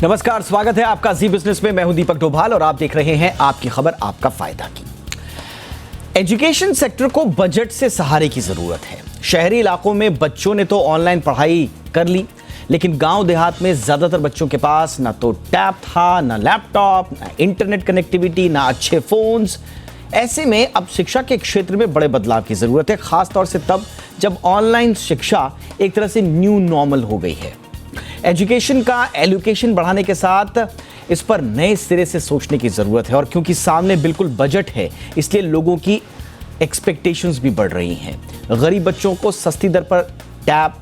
नमस्कार, स्वागत है आपका जी बिजनेस में। मैं हूं दीपक डोभाल और आप देख रहे हैं आपकी खबर आपका फायदा की। एजुकेशन सेक्टर को बजट से सहारे की जरूरत है। शहरी इलाकों में बच्चों ने तो ऑनलाइन पढ़ाई कर ली, लेकिन गांव देहात में ज्यादातर बच्चों के पास ना तो टैब था, ना लैपटॉप, ना इंटरनेट कनेक्टिविटी, ना अच्छे फोन्स। ऐसे में अब शिक्षा के क्षेत्र में बड़े बदलाव की जरूरत है, खासतौर से तब जब ऑनलाइन शिक्षा एक तरह से न्यू नॉर्मल हो गई है। एजुकेशन का एलोकेशन बढ़ाने के साथ इस पर नए सिरे से सोचने की जरूरत है, और क्योंकि सामने बिल्कुल बजट है, इसलिए लोगों की एक्सपेक्टेशंस भी बढ़ रही हैं। गरीब बच्चों को सस्ती दर पर टैब,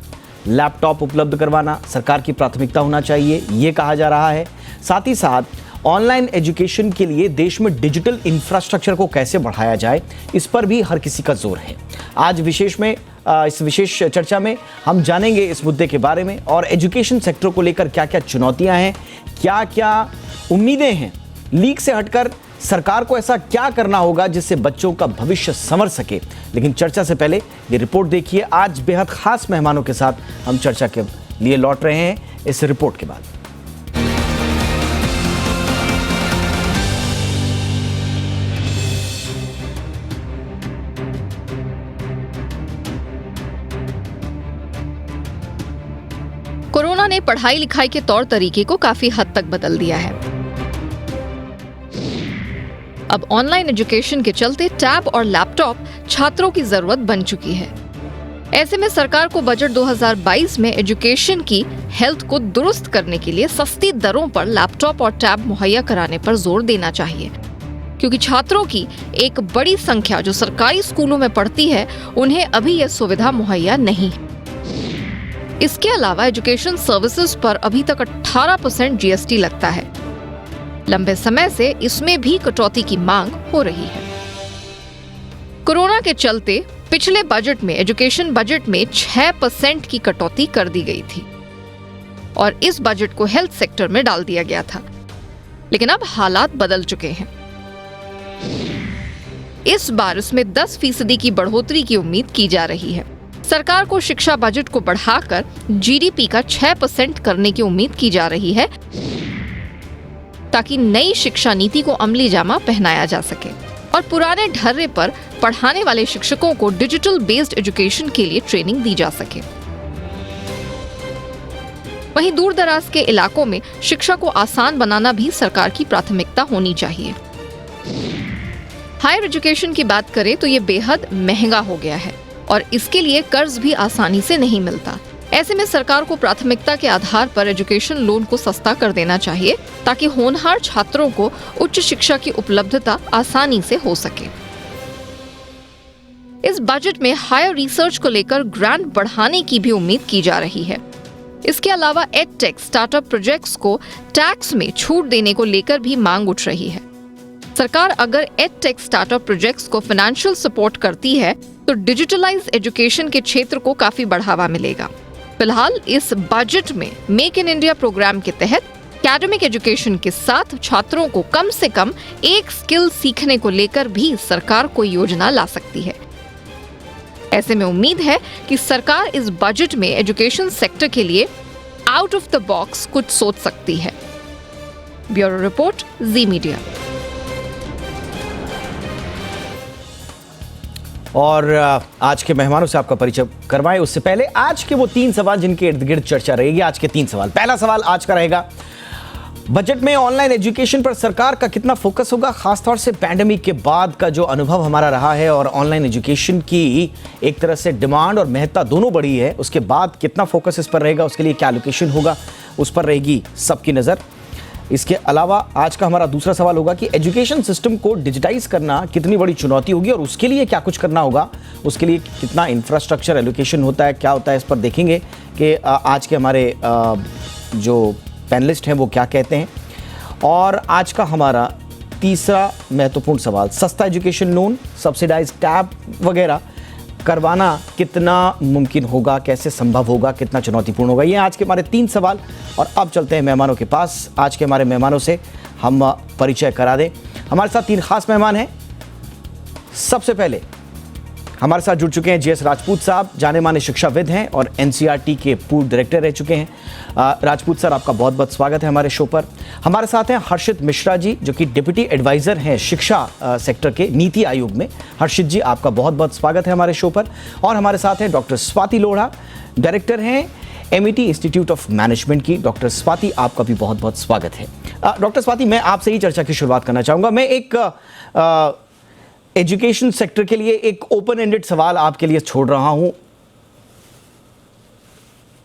लैपटॉप उपलब्ध करवाना सरकार की प्राथमिकता होना चाहिए, ये कहा जा रहा है। साथ ही साथ ऑनलाइन एजुकेशन के लिए देश में डिजिटल इंफ्रास्ट्रक्चर को कैसे बढ़ाया जाए, इस पर भी हर किसी का जोर है। आज इस विशेष चर्चा में हम जानेंगे इस मुद्दे के बारे में, और एजुकेशन सेक्टर को लेकर क्या क्या चुनौतियां हैं, क्या क्या उम्मीदें हैं। लीक से हटकर सरकार को ऐसा क्या करना होगा जिससे बच्चों का भविष्य संवर सके। लेकिन चर्चा से पहले ये रिपोर्ट देखिए। आज बेहद खास मेहमानों के साथ हम चर्चा के लिए लौट रहे हैं इस रिपोर्ट के बाद। कोरोना ने पढ़ाई लिखाई के तौर तरीके को काफी हद तक बदल दिया है। अब ऑनलाइन एजुकेशन के चलते टैब और लैपटॉप छात्रों की जरूरत बन चुकी है। ऐसे में सरकार को बजट 2022 में एजुकेशन की हेल्थ को दुरुस्त करने के लिए सस्ती दरों पर लैपटॉप और टैब मुहैया कराने पर जोर देना चाहिए, क्योंकि छात्रों की एक बड़ी संख्या जो सरकारी स्कूलों में पढ़ती है, उन्हें अभी यह सुविधा मुहैया नहीं है। इसके अलावा एजुकेशन सर्विसेज पर अभी तक 18% जीएसटी लगता है। लंबे समय से इसमें भी कटौती की मांग हो रही है। कोरोना के चलते पिछले बजट में एजुकेशन बजट में 6% की कटौती कर दी गई थी और इस बजट को हेल्थ सेक्टर में डाल दिया गया था। लेकिन अब हालात बदल चुके हैं। इस बार इसमें 10% की बढ़ोतरी की उम्मीद की जा रही है। सरकार को शिक्षा बजट को बढ़ाकर जीडीपी का 6% करने की उम्मीद की जा रही है, ताकि नई शिक्षा नीति को अमली जामा पहनाया जा सके और पुराने ढर्रे पर पढ़ाने वाले शिक्षकों को डिजिटल बेस्ड एजुकेशन के लिए ट्रेनिंग दी जा सके। वहीं दूर दराज के इलाकों में शिक्षा को आसान बनाना भी सरकार की प्राथमिकता होनी चाहिए। हायर एजुकेशन की बात करें तो ये बेहद महंगा हो गया है और इसके लिए कर्ज भी आसानी से नहीं मिलता। ऐसे में सरकार को प्राथमिकता के आधार पर एजुकेशन लोन को सस्ता कर देना चाहिए, ताकि होनहार छात्रों को उच्च शिक्षा की उपलब्धता आसानी से हो सके। इस बजट में हायर रिसर्च को लेकर ग्रांट बढ़ाने की भी उम्मीद की जा रही है। इसके अलावा एडटेक स्टार्टअप प्रोजेक्ट्स को टैक्स में छूट देने को लेकर भी मांग उठ रही है। सरकार अगर एडटेक स्टार्टअप प्रोजेक्ट्स को फाइनेंशियल सपोर्ट करती है तो डिजिटलाइज एजुकेशन के क्षेत्र को काफी बढ़ावा मिलेगा। फिलहाल इस बजट में मेक इन इंडिया प्रोग्राम के तहत एकेडमिक एजुकेशन के साथ छात्रों को कम से कम एक स्किल सीखने को लेकर भी सरकार कोई योजना ला सकती है। ऐसे में उम्मीद है कि सरकार इस बजट में एजुकेशन सेक्टर के लिए आउट ऑफ द बॉक्स कुछ सोच सकती है। ब्यूरो रिपोर्ट, जी मीडिया। और आज के मेहमानों से आपका परिचय करवाएं उससे पहले आज के वो 3 सवाल जिनके इर्द गिर्द चर्चा रहेगी। आज के 3 सवाल। पहला सवाल आज का रहेगा, बजट में ऑनलाइन एजुकेशन पर सरकार का कितना फोकस होगा, खासतौर से पैंडेमिक के बाद का जो अनुभव हमारा रहा है और ऑनलाइन एजुकेशन की एक तरह से डिमांड और महत्ता दोनों बढ़ी है, उसके बाद कितना फोकस इस पर रहेगा, उसके लिए क्या एलोकेशन होगा, उस पर रहेगी सबकी नज़र। इसके अलावा आज का हमारा दूसरा सवाल होगा कि एजुकेशन सिस्टम को डिजिटाइज करना कितनी बड़ी चुनौती होगी और उसके लिए क्या कुछ करना होगा, उसके लिए कितना इंफ्रास्ट्रक्चर एलोकेशन होता है, क्या होता है, इस पर देखेंगे कि आज के हमारे जो पैनलिस्ट हैं वो क्या कहते हैं। और आज का हमारा तीसरा महत्वपूर्ण सवाल, सस्ता एजुकेशन लोन, सब्सिडाइज टैब वगैरह करवाना कितना मुमकिन होगा, कैसे संभव होगा, कितना चुनौतीपूर्ण होगा। ये आज के हमारे 3 सवाल। और अब चलते हैं मेहमानों के पास। आज के हमारे मेहमानों से हम परिचय करा दें। हमारे साथ 3 खास मेहमान हैं। सबसे पहले हमारे साथ जुड़ चुके हैं जीएस राजपूत साहब, जाने माने शिक्षाविद हैं और एनसीईआरटी के पूर्व डायरेक्टर रह चुके हैं। राजपूत सर, आपका बहुत बहुत स्वागत है हमारे शो पर। हमारे साथ हैं हर्षित मिश्रा जी, जो कि डिप्टी एडवाइजर हैं शिक्षा सेक्टर के नीति आयोग में। हर्षित जी, आपका बहुत बहुत स्वागत है हमारे शो पर। और हमारे साथ हैं डॉक्टर स्वाति लोढ़ा, डायरेक्टर हैं एमईटी इंस्टीट्यूट ऑफ मैनेजमेंट की। डॉक्टर स्वाति, आपका भी बहुत बहुत स्वागत है। डॉक्टर स्वाति, मैं आपसे ही चर्चा की शुरुआत करना चाहूँगा। मैं एक एजुकेशन सेक्टर के लिए एक ओपन एंडेड सवाल आपके लिए छोड़ रहा हूं।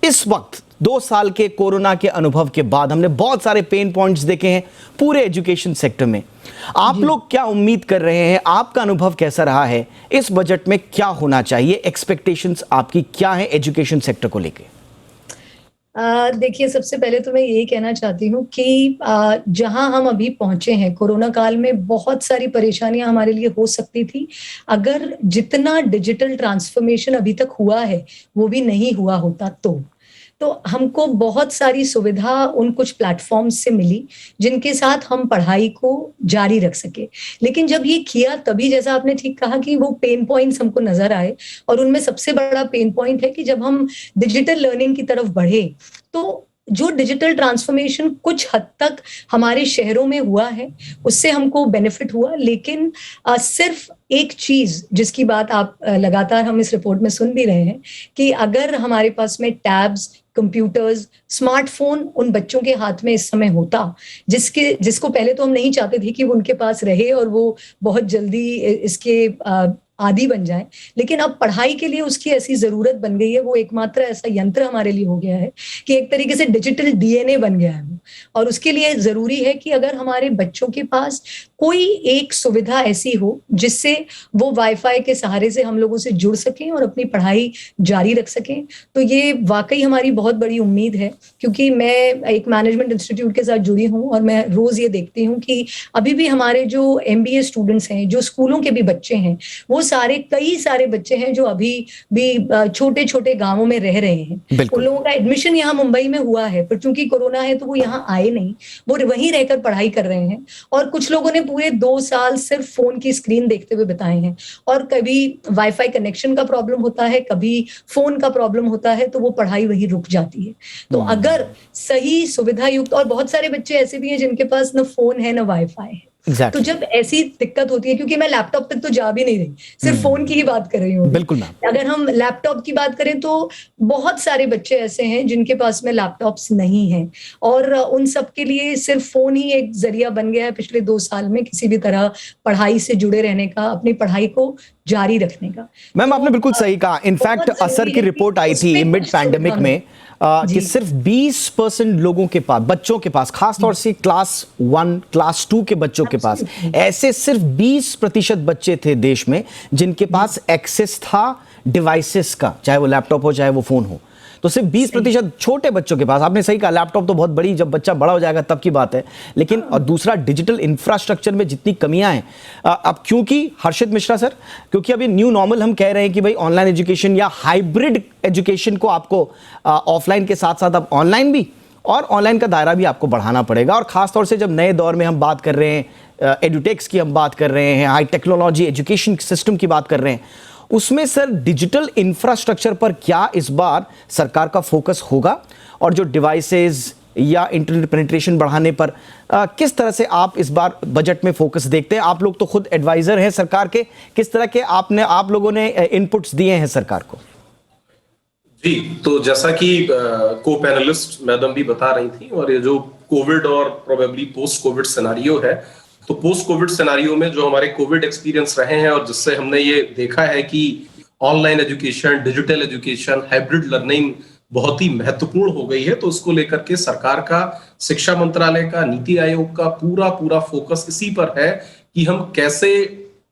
इस वक्त 2 साल के कोरोना के अनुभव के बाद हमने बहुत सारे पेन पॉइंट्स देखे हैं पूरे एजुकेशन सेक्टर में। आप लोग क्या उम्मीद कर रहे हैं? आपका अनुभव कैसा रहा है? इस बजट में क्या होना चाहिए? एक्सपेक्टेशंस आपकी क्या है एजुकेशन सेक्टर को लेकर? देखिए, सबसे पहले तो मैं यही कहना चाहती हूँ कि जहां हम अभी पहुंचे हैं, कोरोना काल में बहुत सारी परेशानियां हमारे लिए हो सकती थी अगर जितना डिजिटल ट्रांसफॉर्मेशन अभी तक हुआ है वो भी नहीं हुआ होता। तो हमको बहुत सारी सुविधा उन कुछ प्लेटफॉर्म्स से मिली जिनके साथ हम पढ़ाई को जारी रख सके। लेकिन जब ये किया तभी, जैसा आपने ठीक कहा, कि वो पेन पॉइंट्स हमको नजर आए, और उनमें सबसे बड़ा पेन पॉइंट है कि जब हम डिजिटल लर्निंग की तरफ बढ़े तो जो डिजिटल ट्रांसफॉर्मेशन कुछ हद तक हमारे शहरों में हुआ है उससे हमको बेनिफिट हुआ, लेकिन सिर्फ एक चीज जिसकी बात आप लगातार हम इस रिपोर्ट में सुन भी रहे हैं कि अगर हमारे पास में टैब्स, कंप्यूटर्स, स्मार्टफोन उन बच्चों के हाथ में इस समय होता, जिसको पहले तो हम नहीं चाहते थे कि वो उनके पास रहे और वो बहुत जल्दी इसके आदि बन जाए, लेकिन अब पढ़ाई के लिए उसकी ऐसी जरूरत बन गई है। वो एकमात्र ऐसा यंत्र हमारे लिए हो गया है कि एक तरीके से डिजिटल डीएनए बन गया है वो। और उसके लिए जरूरी है कि अगर हमारे बच्चों के पास कोई एक सुविधा ऐसी हो जिससे वो वाईफाई के सहारे से हम लोगों से जुड़ सकें और अपनी पढ़ाई जारी रख सकें, तो ये वाकई हमारी बहुत बड़ी उम्मीद है। क्योंकि मैं एक मैनेजमेंट इंस्टीट्यूट के साथ जुड़ी हूँ और मैं रोज ये देखती हूँ कि अभी भी हमारे जो एमबीए स्टूडेंट्स हैं, जो स्कूलों के भी बच्चे हैं, वो कई सारे बच्चे हैं जो अभी भी छोटे छोटे गांवों में रह रहे हैं। उन लोगों का एडमिशन यहाँ मुंबई में हुआ है, पर चूंकि कोरोना है तो वो यहाँ आए नहीं, वो वहीं रहकर पढ़ाई कर रहे हैं। और कुछ लोगों ने पूरे 2 साल सिर्फ फोन की स्क्रीन देखते हुए बिताए हैं, और कभी वाईफाई कनेक्शन का प्रॉब्लम होता है, कभी फोन का प्रॉब्लम होता है, तो वो पढ़ाई वहीं रुक जाती है। तो अगर सही सुविधा युक्त, और बहुत सारे बच्चे ऐसे भी हैं जिनके पास न फोन है न वाईफाई है, तो जब ऐसी दिक्कत होती है, क्योंकि मैं लैपटॉप तक तो जा भी नहीं रही, सिर्फ फोन की ही बात कर रही हूँ। बिल्कुल। अगर हम लैपटॉप की बात करें तो बहुत सारे बच्चे ऐसे हैं जिनके पास में लैपटॉप्स नहीं हैं, और उन सब के लिए सिर्फ फोन ही एक जरिया बन गया है पिछले 2 साल में किसी भी तरह पढ़ाई से जुड़े रहने का, अपनी पढ़ाई को जारी रखने का। मैम, आपने बिल्कुल सही कहा। इनफैक्ट असर की रिपोर्ट आई थी मिड पैंडेमिक में कि सिर्फ 20% लोगों के पास, बच्चों के पास, खासतौर से क्लास 1, क्लास 2 के बच्चों के पास, ऐसे सिर्फ 20% बच्चे थे देश में जिनके पास एक्सेस था डिवाइसेस का, चाहे वो लैपटॉप हो चाहे वो फोन हो। तो सिर्फ 20% छोटे बच्चों के पास। आपने सही कहा, लैपटॉप तो बहुत बड़ी, जब बच्चा बड़ा हो जाएगा तब की बात है। लेकिन और दूसरा, डिजिटल इंफ्रास्ट्रक्चर में जितनी कमियां हैं, अब क्योंकि हर्षित मिश्रा सर, क्योंकि अभी न्यू नॉर्मल हम कह रहे हैं कि भाई ऑनलाइन एजुकेशन या हाइब्रिड एजुकेशन को आपको ऑफलाइन के साथ साथ अब ऑनलाइन भी, और ऑनलाइन का दायरा भी आपको बढ़ाना पड़ेगा। और खासतौर से जब नए दौर में हम बात कर रहे हैं, एडुटेक्स की हम बात कर रहे हैं, हाई टेक्नोलॉजी एजुकेशन सिस्टम की बात कर रहे हैं, उसमें सर डिजिटल इंफ्रास्ट्रक्चर पर क्या इस बार सरकार का फोकस होगा? और जो डिवाइसेस या इंटरनेट पेनिट्रेशन बढ़ाने पर किस तरह से आप इस बार बजट में फोकस देखते हैं? आप लोग तो खुद एडवाइजर हैं सरकार के, किस तरह के आप लोगों ने इनपुट्स दिए हैं सरकार को? जी, तो जैसा कि को पैनलिस्ट मैडम भी बता रही थी, और ये जो कोविड और प्रोबेबली पोस्ट कोविड सिनेरियो है, तो पोस्ट कोविड सिनेरियो में जो हमारे कोविड एक्सपीरियंस रहे हैं और जिससे हमने ये देखा है कि online education, digital education, hybrid learning बहुत ही महत्वपूर्ण हो गई है, तो उसको लेकर के सरकार का, शिक्षा मंत्रालय का, नीति आयोग का पूरा फोकस इसी पर है कि हम कैसे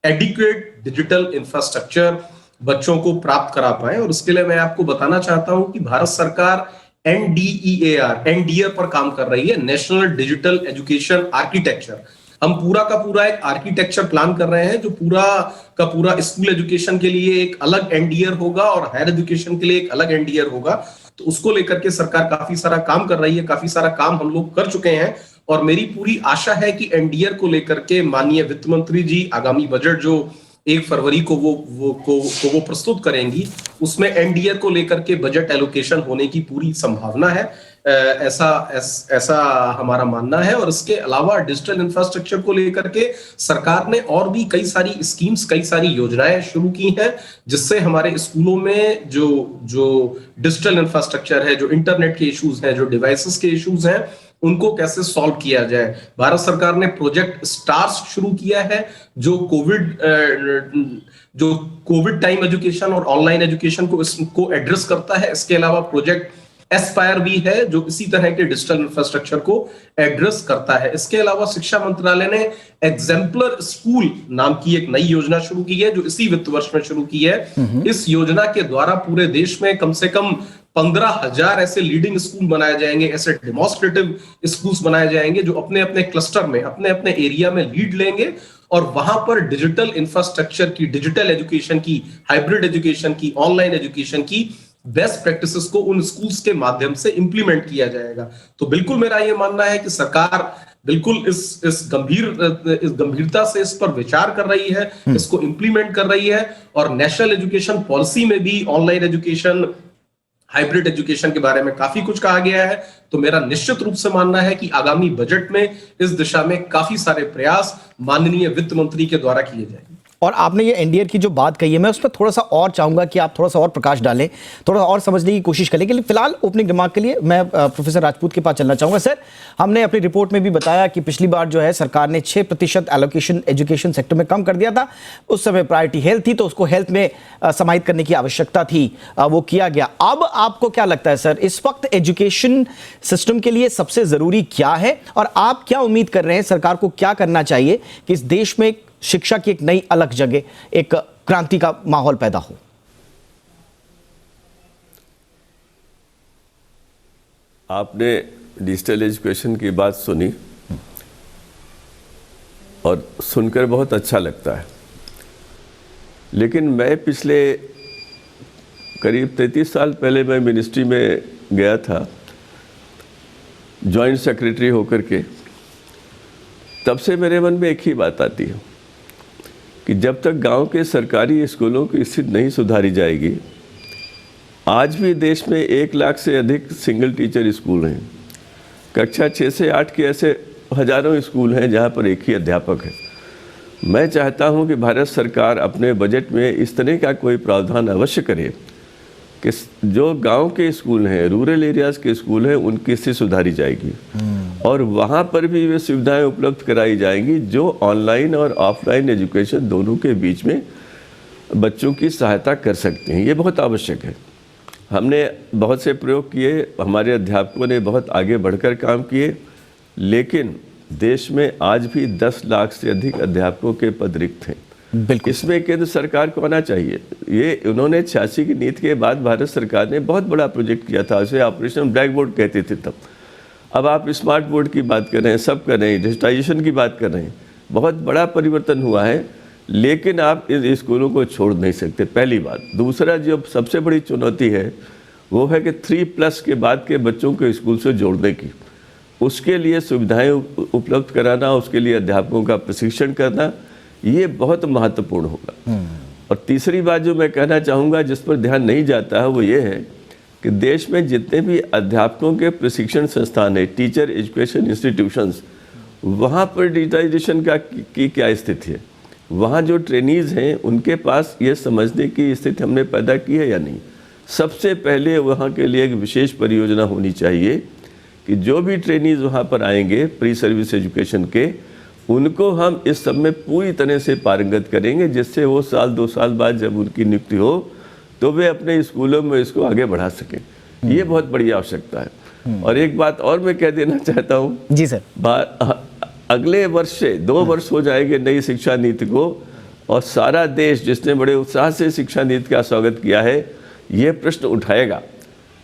एडिक्वेट डिजिटल इंफ्रास्ट्रक्चर बच्चों को प्राप्त करा पाए। और उसके लिए मैं आपको बताना चाहता हूं कि भारत सरकार एनडीईआर पर काम कर रही है, नेशनल डिजिटल एजुकेशन आर्किटेक्चर। हम पूरा का पूरा एक आर्किटेक्चर प्लान कर रहे हैं, जो पूरा का पूरा स्कूल एजुकेशन के लिए एक अलग एनडीईआर होगा और हायर एजुकेशन के लिए एक अलग एनडीईआर होगा। तो उसको लेकर के सरकार काफी सारा काम कर रही है, काफी सारा काम हम लोग कर चुके हैं, और मेरी पूरी आशा है कि एनडीईआर को लेकर के माननीय वित्त मंत्री जी आगामी बजट जो 1 फरवरी को वो प्रस्तुत करेंगी, उसमें एनडीए को लेकर के बजट एलोकेशन होने की पूरी संभावना है, ऐसा हमारा मानना है। और इसके अलावा डिजिटल इंफ्रास्ट्रक्चर को लेकर के सरकार ने और भी कई सारी स्कीम्स, कई सारी योजनाएं शुरू की हैं, जिससे हमारे स्कूलों में जो डिजिटल इंफ्रास्ट्रक्चर है, जो इंटरनेट के इश्यूज हैं, जो डिवाइसेस के इश्यूज हैं, उनको कैसे सॉल्व किया जाए। भारत सरकार ने प्रोजेक्ट स्टार्स शुरू किया है, जो कोविड टाइम एजुकेशन और ऑनलाइन एजुकेशन को एड्रेस करता है। इसके अलावा प्रोजेक्ट एस्पायर भी है, जो इसी तरह के डिजिटल इंफ्रास्ट्रक्चर को एड्रेस करता है। इसके अलावा शिक्षा मंत्रालय ने एग्जाम्पलर स्कूल नाम की एक नई योजना शुरू की है, जो इसी वित्त वर्ष में शुरू की है। इस योजना के द्वारा पूरे देश में कम से कम 15,000 ऐसे लीडिंग स्कूल बनाए जाएंगे, ऐसे डेमोन्स्ट्रेटिव स्कूल्स बनाए जाएंगे, जो अपने अपने क्लस्टर में, अपने अपने एरिया में लीड लेंगे और वहां पर डिजिटल इंफ्रास्ट्रक्चर की, डिजिटल एजुकेशन की, हाइब्रिड एजुकेशन की, ऑनलाइन एजुकेशन की बेस्ट प्रैक्टिसेस को उन स्कूल्स के माध्यम से इंप्लीमेंट किया जाएगा। तो बिल्कुल मेरा यह मानना है कि सरकार बिल्कुल इस गंभीरता से इस पर विचार कर रही है, इसको इंप्लीमेंट कर रही है। और नेशनल एजुकेशन पॉलिसी में भी ऑनलाइन एजुकेशन, हाइब्रिड एजुकेशन के बारे में काफी कुछ कहा गया है। तो मेरा निश्चित रूप से मानना है कि आगामी बजट में इस दिशा में काफी सारे प्रयास माननीय वित्त मंत्री के द्वारा किए जाएंगे। और आपने ये एनडीए की जो बात कही है, मैं उस पर थोड़ा सा और चाहूंगा कि आप थोड़ा सा और प्रकाश डालें, थोड़ा और समझने की कोशिश करें। लेकिन फिलहाल ओपनिंग रिमार्क के लिए मैं प्रोफेसर राजपूत के पास चलना चाहूंगा। सर, हमने अपनी रिपोर्ट में भी बताया कि पिछली बार जो है सरकार ने 6% एलोकेशन एजुकेशन सेक्टर में कम कर दिया था। उस समय प्रायोरिटी हेल्थ थी, तो उसको हेल्थ में समाहित करने की आवश्यकता थी, वो किया गया। अब आपको क्या लगता है सर, इस वक्त एजुकेशन सिस्टम के लिए सबसे जरूरी क्या है, और आप क्या उम्मीद कर रहे हैं सरकार को क्या करना चाहिए कि इस देश में शिक्षा की एक नई अलग जगह, एक क्रांति का माहौल पैदा हो? आपने डिजिटल एजुकेशन की बात सुनी और सुनकर बहुत अच्छा लगता है, लेकिन मैं पिछले करीब 33 साल पहले मैं मिनिस्ट्री में गया था जॉइंट सेक्रेटरी होकर के। तब से मेरे मन में एक ही बात आती है कि जब तक गांव के सरकारी स्कूलों की स्थिति नहीं सुधारी जाएगी, आज भी देश में 1 लाख से अधिक सिंगल टीचर स्कूल हैं। कक्षा 6 से 8 के ऐसे हजारों स्कूल हैं जहां पर एक ही अध्यापक है। मैं चाहता हूं कि भारत सरकार अपने बजट में इस तरह का कोई प्रावधान अवश्य करे कि जो गांव के स्कूल हैं, रूरल एरियाज़ के स्कूल हैं, उनकी स्थिति सुधारी जाएगी और वहाँ पर भी वे सुविधाएं उपलब्ध कराई जाएंगी जो ऑनलाइन और ऑफलाइन एजुकेशन दोनों के बीच में बच्चों की सहायता कर सकते हैं। ये बहुत आवश्यक है। हमने बहुत से प्रयोग किए, हमारे अध्यापकों ने बहुत आगे बढ़कर काम किए, लेकिन देश में आज भी 10 लाख से अधिक अध्यापकों के पद रिक्त हैं। बिल्कुल, इसमें केंद्र सरकार को आना चाहिए। ये उन्होंने 86 की नीति के बाद भारत सरकार ने बहुत बड़ा प्रोजेक्ट किया था, उसे ऑपरेशन ब्लैक बोर्ड कहते थे तब। अब आप स्मार्ट बोर्ड की बात कर रहे हैं, सब कर रहे हैं, डिजिटाइजेशन की बात कर रहे हैं, बहुत बड़ा परिवर्तन हुआ है, लेकिन आप इस स्कूलों को छोड़ नहीं सकते, पहली बात। दूसरा जो सबसे बड़ी चुनौती है वो है कि 3+ के बाद के बच्चों को स्कूल से जोड़ने की, उसके लिए सुविधाएं उपलब्ध कराना, उसके लिए अध्यापकों का प्रशिक्षण करना, ये बहुत महत्वपूर्ण होगा। और तीसरी बात जो मैं कहना चाहूँगा, जिस पर ध्यान नहीं जाता है, वो ये है कि देश में जितने भी अध्यापकों के प्रशिक्षण संस्थान है, टीचर एजुकेशन इंस्टीट्यूशंस, वहाँ पर डिजिटाइजेशन की क्या स्थिति है, वहाँ जो ट्रेनीज़ हैं उनके पास ये समझने की स्थिति हमने पैदा की है या नहीं। सबसे पहले वहाँ के लिए एक विशेष परियोजना होनी चाहिए कि जो भी ट्रेनीज़ वहाँ पर आएंगे प्री सर्विस एजुकेशन के, उनको हम इस सब में पूरी तरह से पारंगत करेंगे, जिससे वो 1-2 साल बाद जब उनकी नियुक्ति हो तो वे अपने स्कूलों में इसको आगे बढ़ा सकें। ये बहुत बड़ी आवश्यकता है। और एक बात और मैं कह देना चाहता हूँ जी सर, अगले वर्ष से 2 वर्ष हो जाएंगे नई शिक्षा नीति को, और सारा देश जिसने बड़े उत्साह से शिक्षा नीति का स्वागत किया है, ये प्रश्न उठाएगा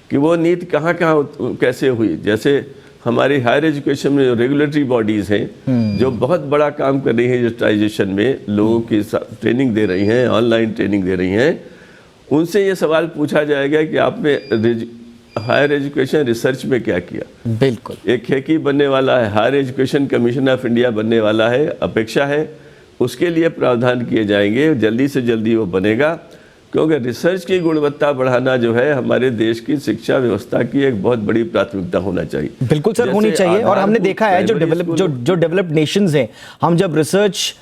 कि वो नीति कहाँ कैसे हुई। जैसे हमारी हायर एजुकेशन में जो रेगुलेटरी बॉडीज़ हैं जो बहुत बड़ा काम कर रही हैं डिजिटाइजेशन में, लोगों की ट्रेनिंग दे रही हैं, ऑनलाइन ट्रेनिंग दे रही हैं, उनसे ये सवाल पूछा जाएगा कि आपने हायर एजुकेशन रिसर्च में क्या किया। बिल्कुल, एक हैकी बनने वाला है, higher education commission of India बनने वाला है, अपेक्षा है उसके लिए प्रावधान किए जाएंगे, जल्दी से जल्दी वो बनेगा, क्योंकि रिसर्च की गुणवत्ता बढ़ाना जो है हमारे देश की शिक्षा व्यवस्था की एक बहुत बड़ी प्राथमिकता होना चाहिए। बिल्कुल सर, होनी चाहिए। और हमने देखा है जो डेवलप्ड नेशंस हैं, हम जब रिसर्च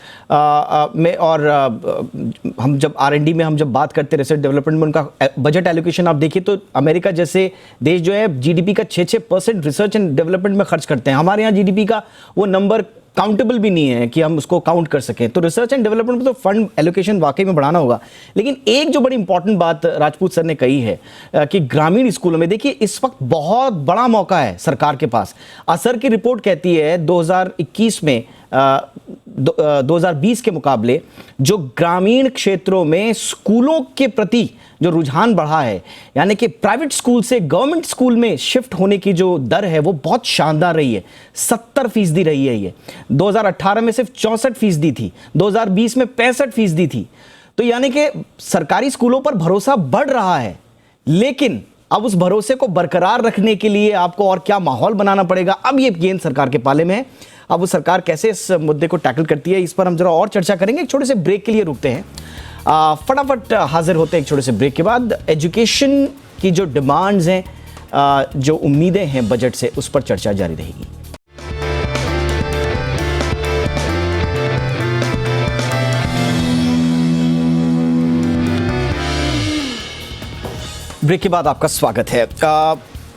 में और हम जब R&D में हम जब बात करते हैं, रिसर्च डेवलपमेंट में उनका बजट एलोकेशन आप देखिए तो अमेरिका जैसे देश जो है GDP का 6% रिसर्च एंड डेवलपमेंट में खर्च करते हैं। हमारे यहाँ GDP का वो नंबर काउंटेबल भी नहीं है कि हम उसको काउंट कर सकें। तो रिसर्च एंड डेवलपमेंट में तो फंड एलोकेशन वाकई में बढ़ाना होगा। लेकिन एक जो बड़ी इंपॉर्टेंट बात राजपूत सर ने कही है कि ग्रामीण स्कूलों में देखिए इस वक्त बहुत बड़ा मौका है सरकार के पास। असर की रिपोर्ट कहती है 2021 में 2020 के मुकाबले जो ग्रामीण क्षेत्रों में स्कूलों के प्रति जो रुझान बढ़ा है, यानी कि प्राइवेट स्कूल से गवर्नमेंट स्कूल में शिफ्ट होने की जो दर है वो बहुत शानदार रही है। 70% रही है ये। 2018 में सिर्फ 64% थी, 2020 में 65% थी। तो यानी कि सरकारी स्कूलों पर भरोसा बढ़ रहा है, लेकिन अब उस भरोसे को बरकरार रखने के लिए आपको और क्या माहौल बनाना पड़ेगा, अब ये गेंद सरकार के पाले में है। अब वो सरकार कैसे इस मुद्दे को टैकल करती है, इस पर हम जरा और चर्चा करेंगे। एक छोटे से ब्रेक के लिए रुकते हैं, फटाफट हाजिर होते हैं एक छोटे से ब्रेक के बाद। एजुकेशन की जो डिमांड्स हैं, जो उम्मीदें हैं बजट से, उस पर चर्चा जारी रहेगी। ब्रेक के बाद आपका स्वागत है।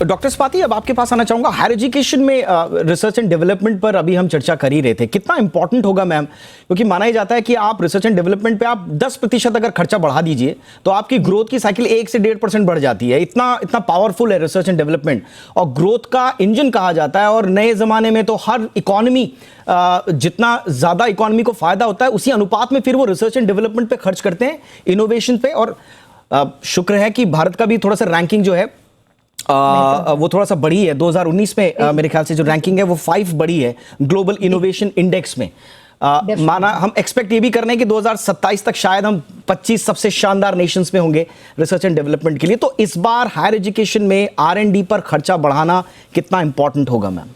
डॉक्टर स्वाति, अब आपके पास आना चाहूंगा। हायर एजुकेशन में रिसर्च एंड डेवलपमेंट पर अभी हम चर्चा कर ही रहे थे, कितना इंपॉर्टेंट होगा मैम, क्योंकि माना ही जाता है कि आप रिसर्च एंड डेवलपमेंट पे आप 10% अगर खर्चा बढ़ा दीजिए तो आपकी ग्रोथ की साइकिल 1 से 1.5% बढ़ जाती है। इतना पावरफुल है रिसर्च एंड डेवलपमेंट, और ग्रोथ का इंजन कहा जाता है। और नए जमाने में तो हर इकोनॉमी, जितना ज्यादा इकोनॉमी को फायदा होता है उसी अनुपात में फिर वो रिसर्च एंड डेवलपमेंट पे खर्च करते हैं, इनोवेशन पे। और शुक्र है कि भारत का भी थोड़ा सा रैंकिंग जो है वो थोड़ा सा बढ़ी है। 2019 में मेरे ख्याल से जो रैंकिंग है वो 5 बढ़ी है ग्लोबल इनोवेशन इंडेक्स में। माना हम एक्सपेक्ट ये भी कर रहे हैं कि 2027 तक शायद हम 25 सबसे शानदार नेशंस में होंगे रिसर्च एंड डेवलपमेंट के लिए। तो इस बार हायर एजुकेशन में R&D पर खर्चा बढ़ाना कितना इंपॉर्टेंट होगा मैम?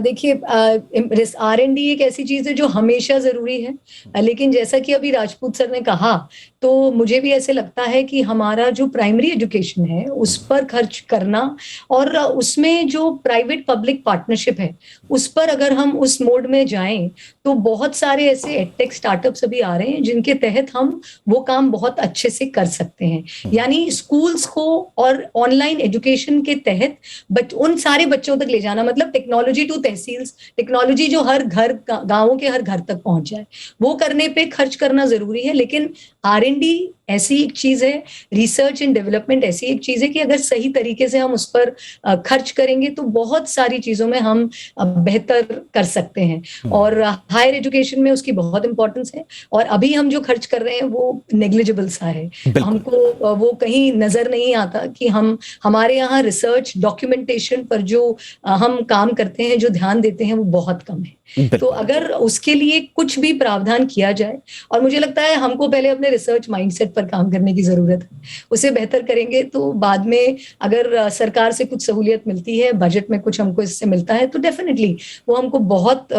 देखिए, R&D एक ऐसी चीज है जो हमेशा जरूरी है, लेकिन जैसा कि अभी राजपूत सर ने कहा, तो मुझे भी ऐसे लगता है कि हमारा जो प्राइमरी एजुकेशन है उस पर खर्च करना, और उसमें जो प्राइवेट पब्लिक पार्टनरशिप है उस पर अगर हम उस मोड में जाएं तो बहुत सारे ऐसे एडटेक स्टार्टअप्स अभी आ रहे हैं जिनके तहत हम वो काम बहुत अच्छे से कर सकते हैं। यानी स्कूल्स को और ऑनलाइन एजुकेशन के तहत उन सारे बच्चों तक ले जाना, मतलब टेक्नोलॉजी टू तहसील्स, टेक्नोलॉजी जो हर घर, गांवों के हर घर तक पहुंच जाए, वो करने पे खर्च करना जरूरी है। लेकिन R&D ऐसी एक चीज है, रिसर्च एंड डेवलपमेंट ऐसी एक चीज है कि अगर सही तरीके से हम उस पर खर्च करेंगे तो बहुत सारी चीजों में हम बेहतर कर सकते हैं। और हायर एजुकेशन में उसकी बहुत इंपॉर्टेंस है, और अभी हम जो खर्च कर रहे हैं वो नेग्लिजिबल सा है। हमको वो कहीं नजर नहीं आता कि हमारे यहाँ रिसर्च डॉक्यूमेंटेशन पर जो हम काम करते हैं, जो ध्यान देते हैं, वो बहुत कम है। तो अगर उसके लिए कुछ भी प्रावधान किया जाए, और मुझे लगता है हमको पहले अपने रिसर्च माइंडसेट पर काम करने की जरूरत है, उसे बेहतर करेंगे तो बाद में अगर सरकार से कुछ सहूलियत मिलती है, बजट में कुछ हमको इससे मिलता है, तो डेफिनेटली वो हमको बहुत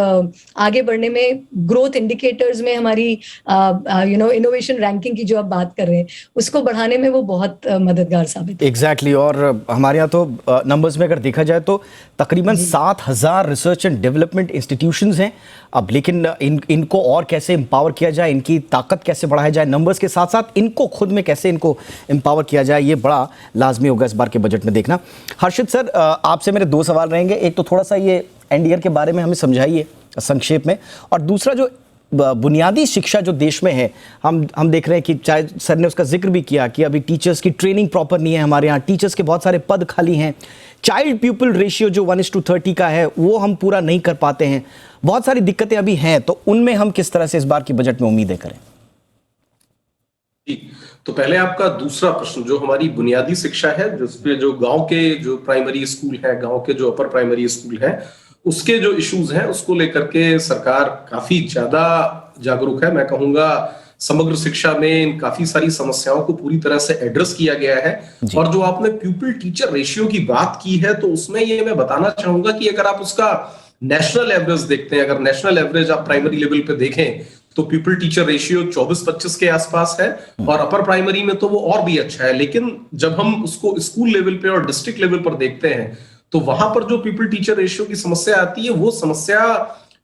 आगे बढ़ने में, ग्रोथ इंडिकेटर्स में हमारी इनोवेशन रैंकिंग की जो आप बात कर रहे हैं उसको बढ़ाने में वो बहुत मददगार साबित है। एग्जैक्टली। और हमारे यहाँ तो नंबर्स में अगर देखा जाए तो तकरीबन 7,000 रिसर्च एंड डेवलपमेंट इंस्टीट्यूशंस हैं अब। लेकिन इनको और कैसे एम्पावर किया जाए, इनकी ताकत कैसे बढ़ाया जाए, नंबर्स के साथ साथ इनको खुद में कैसे इनको एम्पावर किया जाए, ये बड़ा लाजमी होगा इस बार के बजट में देखना। हर्षित सर, आपसे मेरे 2 सवाल रहेंगे। एक तो थोड़ा सा ये एनडीआर के बारे में हमें समझाइए संक्षेप में, और दूसरा जो बुनियादी शिक्षा जो देश में है, हम देख रहे हैं कि चाहे सर ने उसका जिक्र भी किया कि अभी टीचर्स की ट्रेनिंग प्रॉपर नहीं है हमारे यहाँ, टीचर्स के बहुत सारे पद खाली हैं, चाइल्ड पीपल रेशियो जो 1:30 का है वो हम पूरा नहीं कर पाते हैं, बहुत सारी दिक्कतें अभी हैं। तो उनमें हम किस तरह से इस बार की बजट में उम्मीदें करें? तो पहले आपका दूसरा प्रश्न, जो हमारी बुनियादी शिक्षा है, जिसपे जो गांव के जो प्राइमरी स्कूल है, गांव के जो अपर प्राइमरी स्कूल है, उसके जो इश्यूज हैं उसको लेकर के सरकार काफी ज्यादा जागरूक है। मैं कहूंगा समग्र शिक्षा में काफी सारी समस्याओं को पूरी तरह से एड्रेस किया गया है। और जो आपने प्यूपिल टीचर रेशियो की बात की है, तो उसमें ये मैं बताना चाहूंगा कि अगर आप उसका नेशनल एवरेज देखते हैं, अगर नेशनल एवरेज आप प्राइमरी लेवल पे देखें तो पीपल टीचर रेशियो 24-25 के आसपास है, और अपर प्राइमरी में तो वो और भी अच्छा है। लेकिन जब हम उसको स्कूल लेवल पे और डिस्ट्रिक्ट लेवल पर देखते हैं तो वहां पर जो पीपल टीचर रेशियो की समस्या आती है, वो समस्या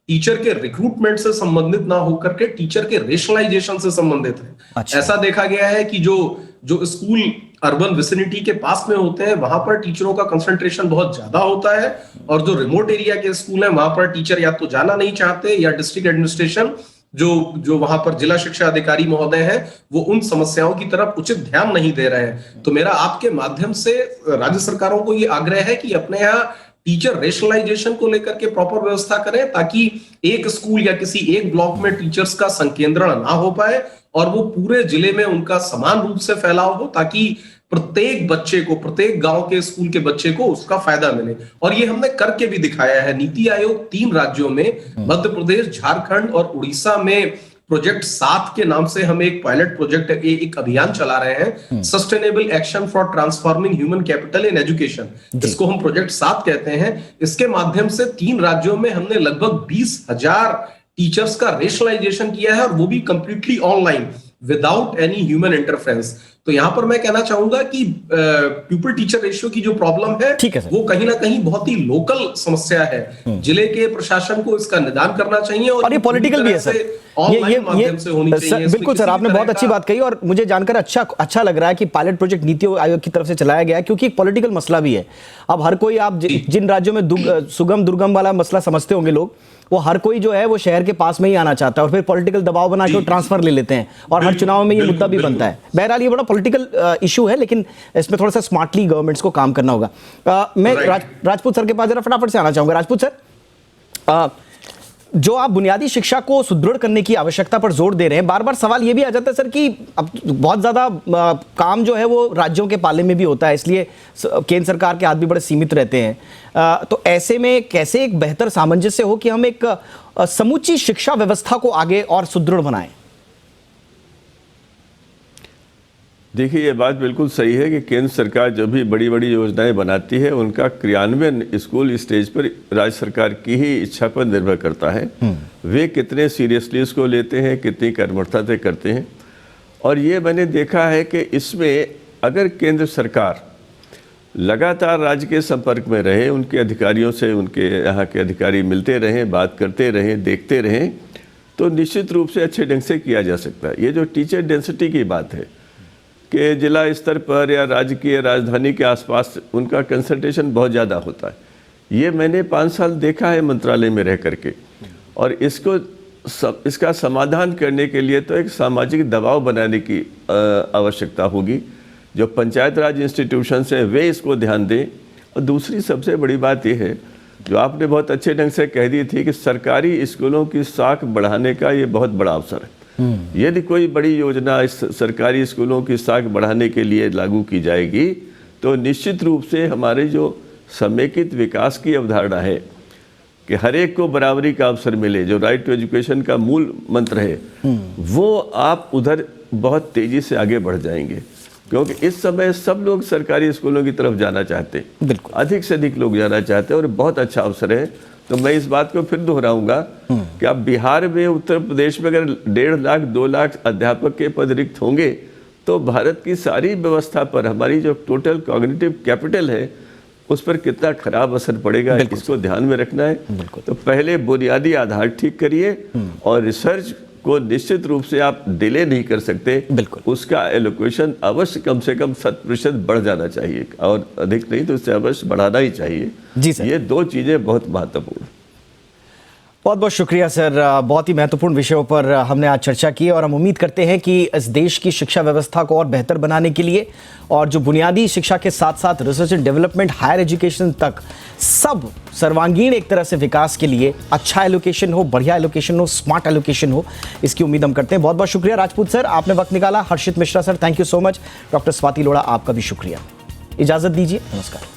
टीचर के रिक्रूटमेंट से संबंधित ना होकर के टीचर के रेशनलाइजेशन से संबंधित है। अच्छा। ऐसा देखा गया है कि जो स्कूल अर्बन विसिनिटी के पास में होते हैं वहां पर टीचरों का कंसंट्रेशन बहुत ज्यादा होता है, और जो रिमोट एरिया के स्कूल हैं वहां पर टीचर या तो जाना नहीं चाहते, या डिस्ट्रिक्ट एडमिनिस्ट्रेशन जो वहां पर जिला शिक्षा अधिकारी महोदय हैं वो उन समस्याओं की तरफ उचित ध्यान नहीं दे रहे हैं। तो मेरा आपके माध्यम से राज्य सरकारों को ये आग्रह है कि अपने यहाँ टीचर रेशनलाइजेशन को लेकर के प्रॉपर व्यवस्था करें, ताकि एक स्कूल या किसी एक ब्लॉक में टीचर्स का संकेंद्रण ना हो पाए और वो पूरे जिले में उनका समान रूप से फैलाव हो, ताकि प्रत्येक बच्चे को, प्रत्येक गांव के स्कूल के बच्चे को उसका फायदा मिले। और ये हमने करके भी दिखाया है। नीति आयोग 3 राज्यों में, मध्य प्रदेश, झारखंड और उड़ीसा में प्रोजेक्ट 7 के नाम से हम एक पायलट प्रोजेक्ट, एक अभियान चला रहे हैं, sustainable action for transforming human capital in education, जिसको हम प्रोजेक्ट 7 कहते हैं। इसके माध्यम से 3 राज्यों में हमने लगभग 20,000 टीचर्स का रेशनलाइजेशन किया है, और वो भी completely online, without any human interference. तो यहां पर मैं कहना चाहूंगा कि पीपल टीचर रेशियो की जो प्रॉब्लम है वो कहीं ना कहीं बहुत ही लोकल समस्या है। जिले के प्रशासन को इसका निदान करना चाहिए, और ये पॉलिटिकल भी है सर, ऑनलाइन माध्यम से होनी चाहिए। बिल्कुल सर, आपने बहुत अच्छी बात कही, और मुझे जानकर अच्छा लग रहा है कि पायलट प्रोजेक्ट नीति आयोग की तरफ से चलाया गया है, क्योंकि एक पॉलिटिकल मसला भी है। अब हर कोई, आप जिन राज्यों में सुगम दुर्गम वाला मसला समझते होंगे लोग, वो हर कोई जो है वो शहर के पास में ही आना चाहता है, और फिर पॉलिटिकल दबाव बना के ट्रांसफर ले लेते हैं, और हर चुनाव में ये मुद्दा भी बनता है। बहरहाल ये बड़ा पॉलिटिकल इशू है, लेकिन इसमें थोड़ा सा स्मार्टली गवर्नमेंट्स को काम करना होगा। मैं राजपूत सर के पास जरा फटाफट से आना चाहूंगा। राजपूत सर, जो आप बुनियादी शिक्षा को सुदृढ़ करने की आवश्यकता पर जोर दे रहे हैं, बार बार सवाल ये भी आ जाता है सर कि अब बहुत ज़्यादा काम जो है वो राज्यों के पाले में भी होता है, इसलिए केंद्र सरकार के हाथ भी बड़े सीमित रहते हैं। तो ऐसे में कैसे एक बेहतर सामंजस्य हो कि हम एक समूची शिक्षा व्यवस्था को आगे और सुदृढ़ बनाएं? देखिए, ये बात बिल्कुल सही है कि केंद्र सरकार जब भी बड़ी बड़ी योजनाएं बनाती है, उनका क्रियान्वयन स्कूल स्टेज पर राज्य सरकार की ही इच्छा पर निर्भर करता है। वे कितने सीरियसली इसको लेते हैं, कितनी कर्मठता से करते हैं। और ये मैंने देखा है कि इसमें अगर केंद्र सरकार लगातार राज्य के संपर्क में रहे, उनके अधिकारियों से, उनके यहाँ के अधिकारी मिलते रहें, बात करते रहें, देखते रहें, तो निश्चित रूप से अच्छे ढंग से किया जा सकता है। ये जो टीचर डेंसिटी की बात है कि जिला स्तर पर या राज्य की राजधानी के आसपास उनका कंसंट्रेशन बहुत ज़्यादा होता है, ये मैंने 5 साल देखा है मंत्रालय में रह करके। और इसका समाधान करने के लिए तो एक सामाजिक दबाव बनाने की आवश्यकता होगी। जो पंचायत राज इंस्टीट्यूशंस हैं वे इसको ध्यान दें। और दूसरी सबसे बड़ी बात यह है, जो आपने बहुत अच्छे ढंग से कह दी थी, कि सरकारी स्कूलों की साख बढ़ाने का ये बहुत बड़ा अवसर है। यदि कोई बड़ी योजना इस सरकारी स्कूलों की साख बढ़ाने के लिए लागू की जाएगी, तो निश्चित रूप से हमारे जो समेकित विकास की अवधारणा है कि हर एक को बराबरी का अवसर मिले, जो राइट टू एजुकेशन का मूल मंत्र है, वो आप उधर बहुत तेजी से आगे बढ़ जाएंगे। क्योंकि इस समय सब लोग सरकारी स्कूलों की तरफ जाना चाहते हैं, अधिक से अधिक लोग जाना चाहते हैं, और बहुत अच्छा अवसर है। तो मैं इस बात को फिर दोहराऊंगा कि अब बिहार में, उत्तर प्रदेश में अगर 1.5 लाख 2 लाख अध्यापक के पद रिक्त होंगे, तो भारत की सारी व्यवस्था पर, हमारी जो टोटल कॉग्निटिव कैपिटल है, उस पर कितना खराब असर पड़ेगा, इसको ध्यान में रखना है। तो पहले बुनियादी आधार ठीक करिए, और रिसर्च को निश्चित रूप से आप डिले नहीं कर सकते। उसका एलोकेशन अवश्य कम से कम 7% बढ़ जाना चाहिए, और अधिक नहीं तो उससे अवश्य बढ़ाना ही चाहिए। जी सर, ये 2 चीजें बहुत महत्वपूर्ण। बहुत बहुत शुक्रिया सर, बहुत ही महत्वपूर्ण विषयों पर हमने आज चर्चा की, और हम उम्मीद करते हैं कि इस देश की शिक्षा व्यवस्था को और बेहतर बनाने के लिए, और जो बुनियादी शिक्षा के साथ साथ research and development, higher education तक सब सर्वांगीण एक तरह से विकास के लिए अच्छा एलोकेशन हो, बढ़िया एलोकेशन हो, स्मार्ट एलोकेशन हो, इसकी उम्मीद हम करते हैं। बहुत बहुत शुक्रिया राजपूत सर, आपने वक्त निकाला। Harshit Mishra sir, thank you so much. Doctor Swati Lodha, आपका भी शुक्रिया। इजाजत दीजिए, नमस्कार।